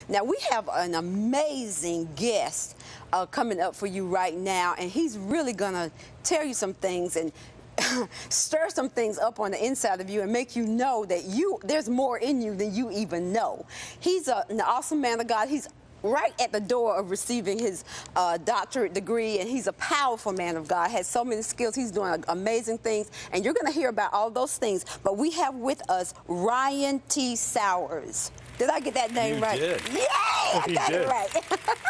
Now, we have an amazing guest coming up for you right now, and he's really going to tell you some things and stir some things up on the inside of you and make you know that there's more in you than you even know. He's an awesome man of God. He's right at the door of receiving his doctorate degree, and he's a powerful man of God, has so many skills. He's doing amazing things, and you're going to hear about all those things. But we have with us Ryan T. Sauers. Did I get that name right? You did. Yay! I got it right.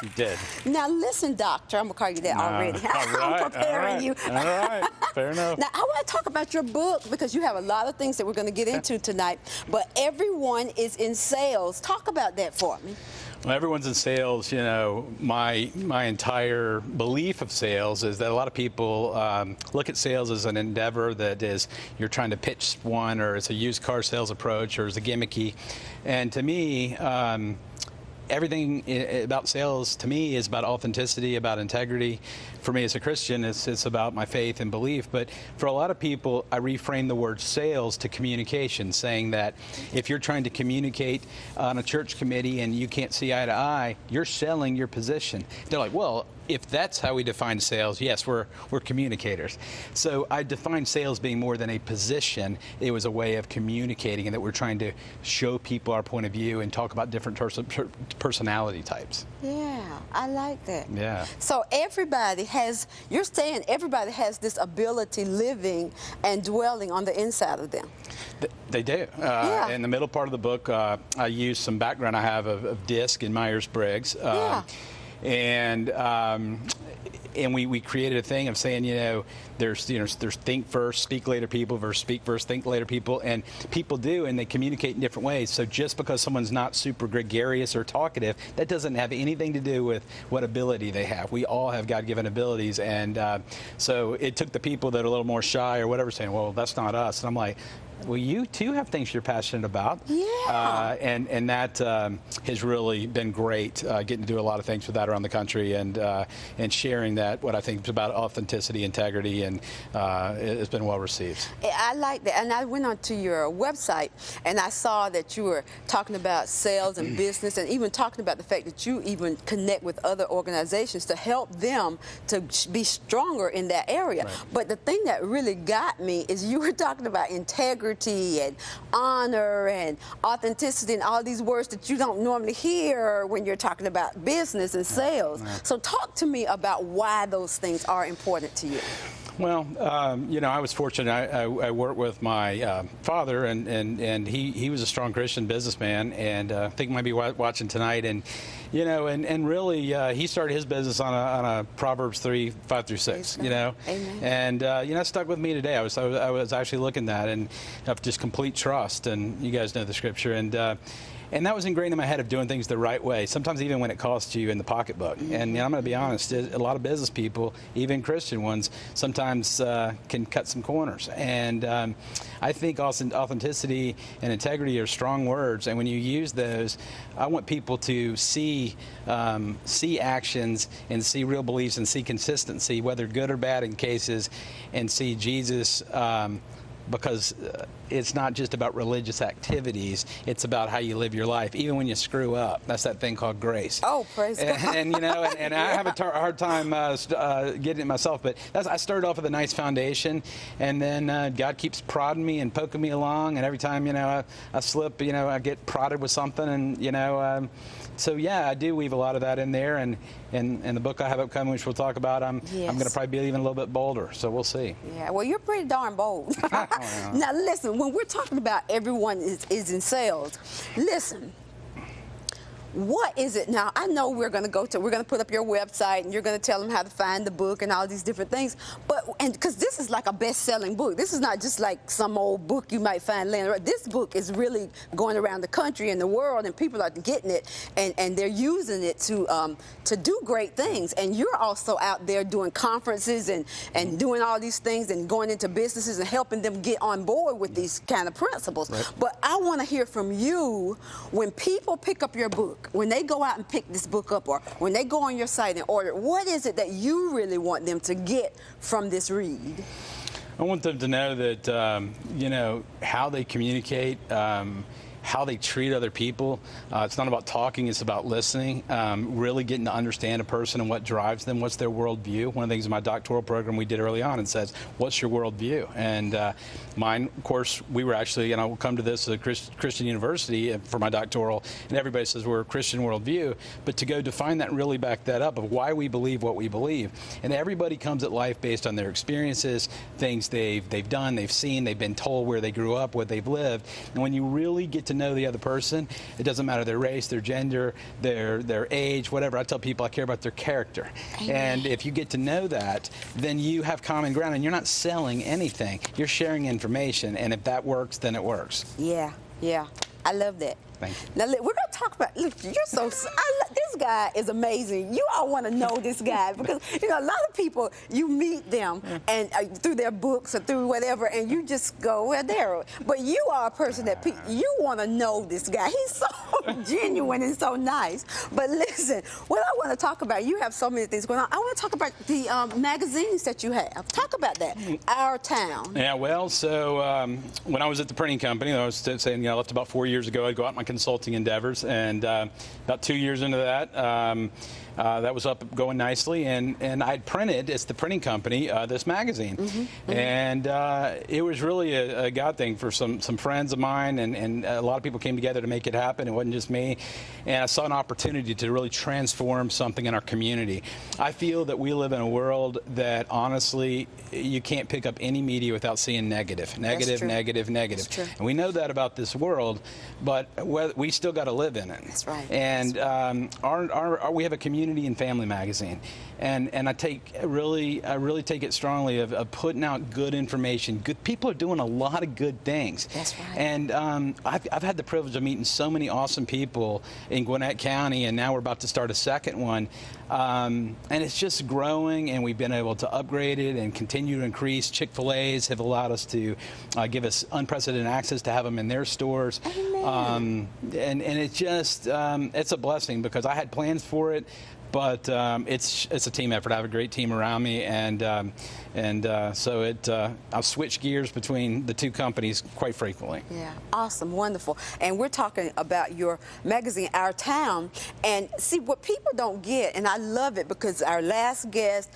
You did. Now listen, doctor, I'm going to call you that already. I'm preparing you. All right, fair enough. Now, I want to talk about your book because you have a lot of things that we're going to get into tonight, but everyone is in sales. Talk about that for me. Well, everyone's in sales. You know, my entire belief of sales is that a lot of people look at sales as an endeavor that is you're trying to pitch one, or it's a used car sales approach, or it's a gimmicky. And to me, everything about sales to me is about authenticity, about integrity. For me as a Christian, it's about my faith and belief. But for a lot of people, I reframe the word sales to communication, saying that if you're trying to communicate on a church committee and you can't see eye to eye, you're selling your position. They're like, well, if that's how we define sales, yes, we're communicators. So I define sales being more than a position. It was a way of communicating, and that we're trying to show people our point of view and talk about different personality types. Yeah, I like that. Yeah. So everybody has, you're saying everybody has this ability living and dwelling on the inside of them. They do. Yeah. In the middle part of the book, I use some background I have of DISC and Myers-Briggs. Yeah. And we created a thing of saying, there's think first, speak later people versus speak first, think later people, and people do, and they communicate in different ways. So just because someone's not super gregarious or talkative, that doesn't have anything to do with what ability they have. We all have God-given abilities, and so it took the people that are a little more shy or whatever saying, well, that's not us. And I'm like, well, you too have things you're passionate about. Yeah. And that has really been great, getting to do a lot of things with that around the country, and sharing that, what I think is about authenticity, integrity, and it's been well received. I like that. And I went onto your website and I saw that you were talking about sales and business, and even talking about the fact that you even connect with other organizations to help them to be stronger in that area. Right. But the thing that really got me is you were talking about integrity and honor and authenticity and all these words that you don't normally hear when you're talking about business and sales. Yeah. So talk to me about why those things are important to you. Well, I was fortunate. I worked with my father, and he was a strong Christian businessman, and I think he might be watching tonight. And really, he started his business on a Proverbs 3:5-6. Amen. And it stuck with me today. I was actually looking at that, and of just complete trust. And you guys know the scripture, and that was ingrained in my head of doing things the right way, sometimes even when it costs you in the pocketbook. And I'm going to be honest, a lot of business people, even Christian ones, sometimes can cut some corners. And I think authenticity and integrity are strong words, and when you use those, I want people to see actions and see real beliefs and see consistency, whether good or bad in cases, and see Jesus, because it's not just about religious activities, it's about how you live your life, even when you screw up. That's that thing called grace. Oh, praise God. And I have a hard time getting it myself, but I started off with a nice foundation, and then God keeps prodding me and poking me along, and every time, I slip, I get prodded with something, and, so yeah, I do weave a lot of that in there, and the book I have upcoming, which we'll talk about, I'm going to probably be even a little bit bolder, so we'll see. Yeah, well, you're pretty darn bold. Oh, yeah. Now listen, when we're talking about everyone is in sales, listen. What is it now? I know we're going to put up your website, and you're going to tell them how to find the book and all these different things. And because this is like a best-selling book. This is not just like some old book you might find laying around. This book is really going around the country and the world, and people are getting it, and they're using it to do great things. And you're also out there doing conferences and doing all these things and going into businesses and helping them get on board with these kind of principles. Right. But I want to hear from you, when people pick up your book, when they go out and pick this book up, or when they go on your site and order, what is it that you really want them to get from this read? I want them to know that, how they communicate, how they treat other people. It's not about talking, it's about listening, really getting to understand a person and what drives them, what's their worldview. One of the things in my doctoral program we did early on, it says, what's your worldview? And mine, of course, we were actually, and I will come to this at a Christian university for my doctoral, and everybody says we're a Christian worldview, but to go define that and really back that up of why we believe what we believe. And everybody comes at life based on their experiences, things they've done, they've seen, they've been told, where they grew up, what they've lived. And when you really get to know the other person, it doesn't matter their race, their gender, their age, whatever. I tell people I care about their character. Amen. And if you get to know that, then you have common ground, and you're not selling anything. You're sharing information, and if that works, then it works. Yeah, yeah. I love that. Thank you. Now, we're going to talk about, look, you're so, this guy is amazing. You all want to know this guy because, you know, a lot of people, you meet them and through their books or through whatever, and you just go, well, there. But you are a person that you want to know this guy. He's so genuine and so nice. But listen, what I want to talk about, you have so many things going on. I want to talk about the magazines that you have. Talk about that. Our Town. Yeah, well, so when I was at the printing company, I was saying, you know, I left about 4 years ago. I'd go out my consulting endeavors, and about 2 years into that, that was up going nicely, and I'd printed, it's the printing company, this magazine. And it was really a God thing for some friends of mine, and a lot of people came together to make it happen. It wasn't just me, and I saw an opportunity to really transform something in our community. I feel that we live in a world that honestly, you can't pick up any media without seeing negative, negative, negative, negative. And we know that about this world, but we still got to live in it. That's right. And we have a community and family magazine, and I really take it strongly of putting out good information. Good people are doing a lot of good things. That's right. And I've had the privilege of meeting so many awesome people in Gwinnett County, and now we're about to start a second one. And it's just growing, and we've been able to upgrade it and continue to increase. Chick-fil-A's have allowed us to give us unprecedented access to have them in their stores. And it's just it's a blessing because I had plans for it. But it's a team effort. I have a great team around me, and so I'll switch gears between the two companies quite frequently. Yeah, awesome, wonderful. And we're talking about your magazine, Our Town, and see what people don't get, and I love it because our last guest,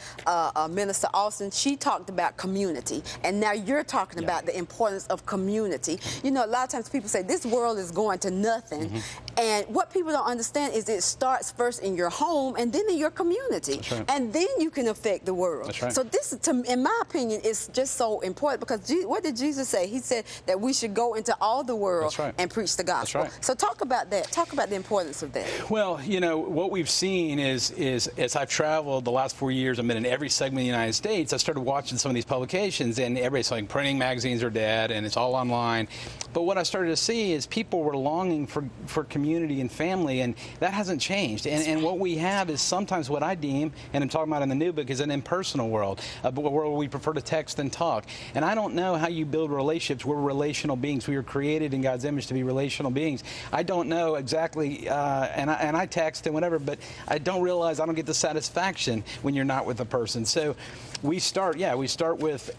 Minister Austin, she talked about community, and now you're talking about the importance of community. You know, a lot of times people say this world is going to nothing, and what people don't understand is it starts first in your home and then in your community, and then you can affect the world. That's right. So this, in my opinion, is just so important because what did Jesus say? He said that we should go into all the world and preach the gospel. That's right. So talk about that. Talk about the importance of that. Well, you know, what we've seen is as I've traveled the last 4 years, I've been in every segment of the United States, I started watching some of these publications, and everybody's saying printing magazines are dead and it's all online. But what I started to see is people were longing for community and family, and that hasn't changed. And what we have is sometimes what I deem, and I'm talking about in the new book, is an impersonal world, a world where we prefer to text than talk. And I don't know how you build relationships. We're relational beings. We were created in God's image to be relational beings. I don't know exactly, and I text and whatever, but I don't realize I don't get the satisfaction when you're not with a person. So we start with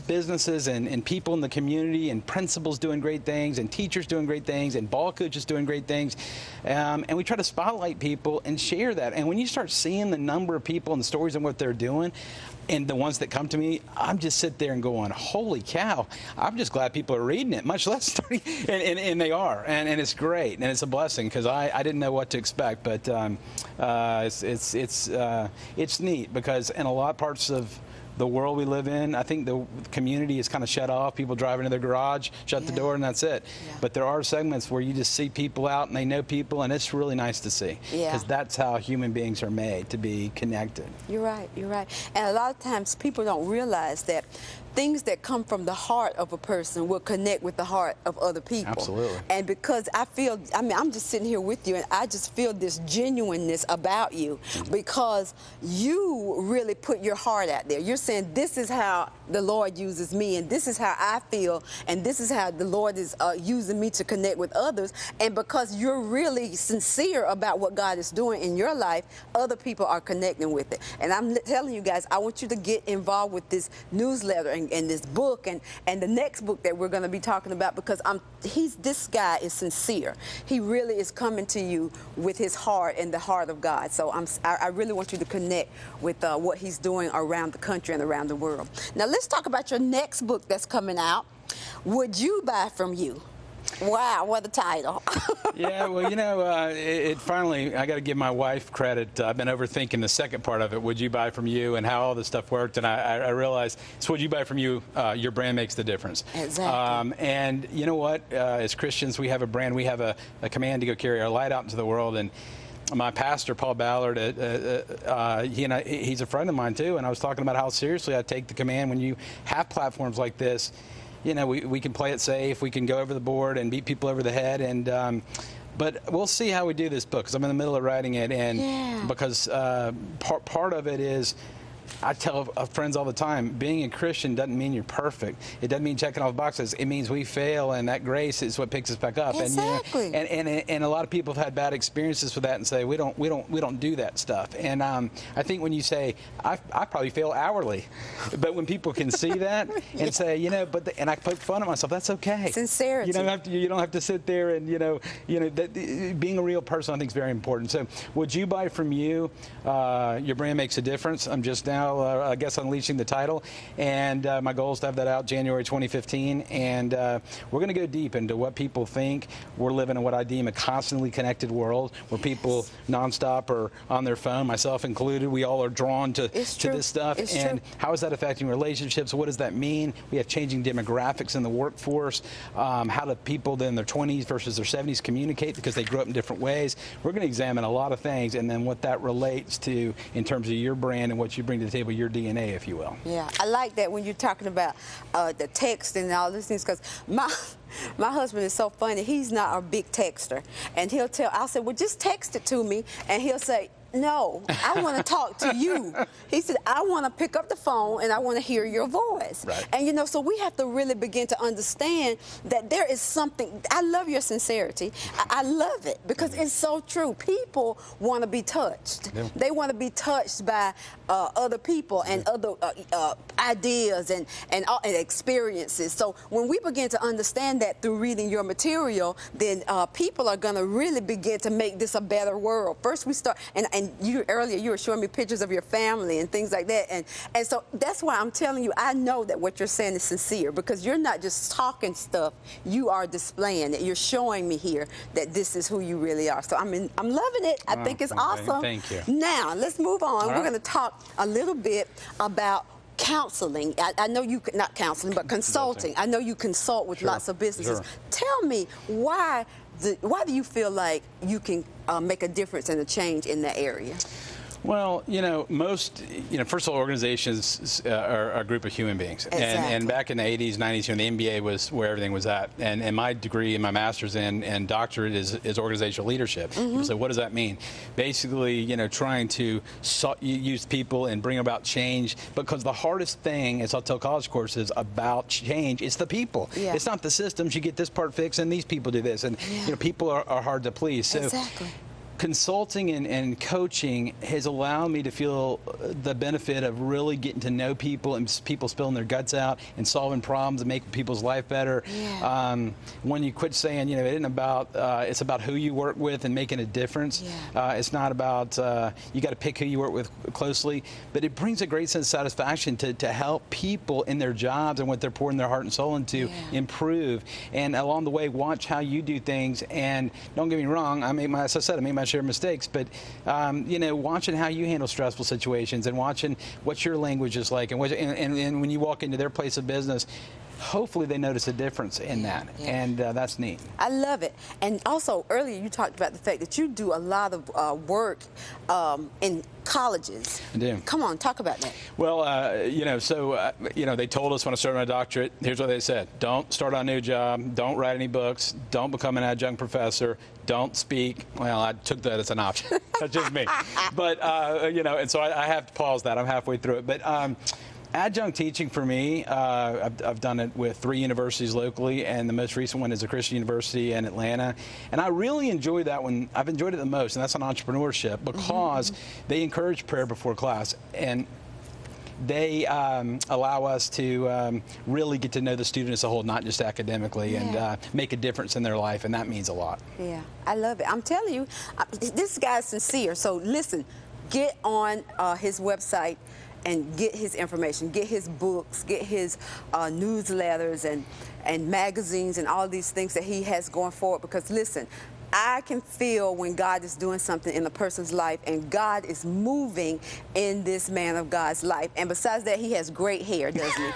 businesses and people in the community, and principals doing great things, and teachers doing great things, and ball coaches doing great things, and we try to spotlight people and share that. And when you start seeing the number of people and the stories and what they're doing, and the ones that come to me, I'm just sit there and going, holy cow, I'm just glad people are reading it, much less starting, and they are, and it's great, and it's a blessing because I didn't know what to expect, but it's neat because in a lot of parts of the world we live in, I think the community is kind of shut off. People drive into their garage, shut the door, and that's it. But there are segments where you just see people out and they know people, and it's really nice to see because that's how human beings are made, to be connected. You're right, you're right. And a lot of times people don't realize that things that come from the heart of a person will connect with the heart of other people. Absolutely. And because I'm just sitting here with you, and I just feel this genuineness about you because you really put your heart out there. You're saying saying, this is how the Lord uses me, and this is how I feel, and this is how the Lord is using me to connect with others. And because you're really sincere about what God is doing in your life, other people are connecting with it. And I'm telling you guys, I want you to get involved with this newsletter and this book and the next book that we're going to be talking about, because this guy is sincere. He really is coming to you with his heart and the heart of God. So I really want you to connect with what he's doing around the country and around the world. Now let's talk about your next book that's coming out. Would You Buy From You? Wow, what a title. Yeah, well, you know, it finally, I got to give my wife credit. I've been overthinking the second part of it, Would You Buy From You, and how all this stuff worked. And I realized it's Would You Buy From You, your brand makes the difference. Exactly. And you know what? As Christians, we have a brand. We have a command to go carry our light out into the world. And my pastor, Paul Ballard, he's a friend of mine too, and I was talking about how seriously I take the command when you have platforms like this. You know, we can play it safe, we can go over the board and beat people over the head, and but we'll see how we do this book, because I'm in the middle of writing it, and because part of it is, I tell friends all the time, being a Christian doesn't mean you're perfect. It doesn't mean checking off boxes. It means we fail, and that grace is what picks us back up. Exactly. And a lot of people have had bad experiences with that, and say we don't do that stuff. And I think when you say I probably fail hourly, but when people can see that and say, you know, and I poke fun at myself, that's okay. Sincerity. You don't have to sit there and that being a real person, I think, is very important. So, Would You Buy From You? Your brand makes a difference. I'm just now, I guess, unleashing the title, and my goal is to have that out January 2015, and we're going to go deep into what people think. We're living in what I deem a constantly connected world, where people nonstop are on their phone, myself included. We all are drawn to this stuff, and how is that affecting relationships? What does that mean? We have changing demographics in the workforce. How do people in their 20s versus their 70s communicate, because they grew up in different ways? We're going to examine a lot of things, and then what that relates to in terms of your brand and what you bring to the table, your DNA, if you will. Yeah, I like that when you're talking about the text and all these things, because my husband is so funny. He's not a big texter, and I'll say, well, just text it to me, and he'll say, no, I want to talk to you. He said, I want to pick up the phone and I want to hear your voice. Right. And so we have to really begin to understand that there is something. I love your sincerity. I love it, because it's so true. People want to be touched. Yeah. They want to be touched by other people and other ideas and experiences. So when we begin to understand that through reading your material, then people are going to really begin to make this a better world. First we start, and earlier you were showing me pictures of your family and things like that, and so that's why I'm telling you, I know that what you're saying is sincere, because you're not just talking stuff, you are displaying it. You're showing me here that this is who you really are. So I'm loving it. I think it's awesome. Thank you. Now let's move on. We're going to talk a little bit about counseling. I know you, not counseling, but consulting. I know you consult with lots of businesses. Sure. Tell me, why do you feel like you can make a difference and a change in that area? Well, first of all, organizations are a group of human beings. Exactly. And back in the 80s, 90s, the MBA was where everything was at. And my degree and my master's and doctorate is organizational leadership. Mm-hmm. So what does that mean? Basically, trying to use people and bring about change. Because the hardest thing, as I'll tell college courses, about change, it's the people. Yeah. It's not the systems. You get this part fixed and these people do this. And people are hard to please. So exactly. Consulting and coaching has allowed me to feel the benefit of really getting to know people and people spilling their guts out and solving problems and making people's life better. Yeah. When you quit saying, it isn't about, it's about who you work with and making a difference. Yeah. It's not about, you got to pick who you work with closely, but it brings a great sense of satisfaction to help people in their jobs and what they're pouring their heart and soul into improve. And along the way, watch how you do things. And don't get me wrong, as I said, I made my share of mistakes, but watching how you handle stressful situations and watching what your language is like, and when you walk into their place of business, hopefully they notice a difference in that, and that's neat. I love it. And also, earlier you talked about the fact that you do a lot of work in colleges. I do. Come on, talk about that. Well, they told us when I started my doctorate, here's what they said: don't start a new job, don't write any books, don't become an adjunct professor, don't speak. Well, I took that as an option. That's just me. But, and so I have to pause that. I'm halfway through it. But Adjunct teaching for me, I've done it with 3 universities locally, and the most recent one is a Christian university in Atlanta. And I really enjoy that one. I've enjoyed it the most, and that's on entrepreneurship, because they encourage prayer before class. And they allow us to really get to know the student as a whole, not just academically, and make a difference in their life, and that means a lot. Yeah, I love it. I'm telling you, this guy's sincere. So listen, get on his website and get his information, get his books, get his newsletters and magazines and all these things that he has going forward. Because listen, I can feel when God is doing something in a person's life, and God is moving in this man of God's life. And besides that, he has great hair, doesn't he?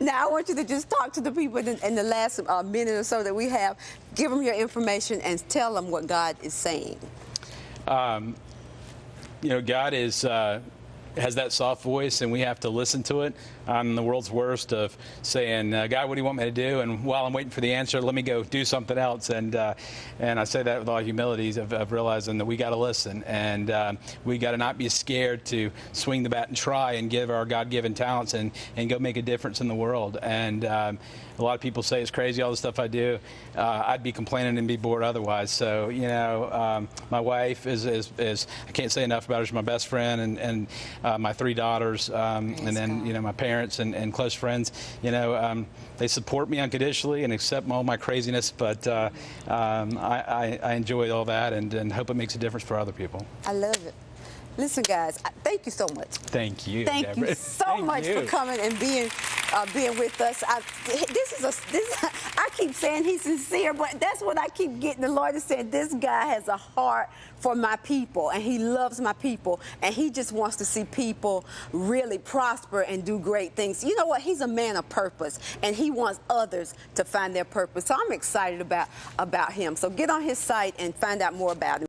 Now, I want you to just talk to the people in the last minute or so that we have. Give them your information and tell them what God is saying. You know, God is has that soft voice, and we have to listen to it. I'm the world's worst of saying, God, what do you want me to do? And while I'm waiting for the answer, let me go do something else. And I say that with all humility of realizing that we got to listen, and we got to not be scared to swing the bat and try and give our God-given talents and go make a difference in the world. And a lot of people say it's crazy, all the stuff I do. I'd be complaining and be bored otherwise. So, you know, my wife is I can't say enough about her. She's my best friend, and my 3 daughters, and then, you know, my parents and close friends. You know, they support me unconditionally and accept all my craziness, but I enjoy all that and hope it makes a difference for other people. I love it. Listen, guys, thank you so much. Thank you. Thank you so much for coming and being with us. I keep saying he's sincere, but that's what I keep getting. The Lord has said, this guy has a heart for my people, and he loves my people, and he just wants to see people really prosper and do great things. You know what? He's a man of purpose, and he wants others to find their purpose. So I'm excited about him. So get on his site and find out more about him.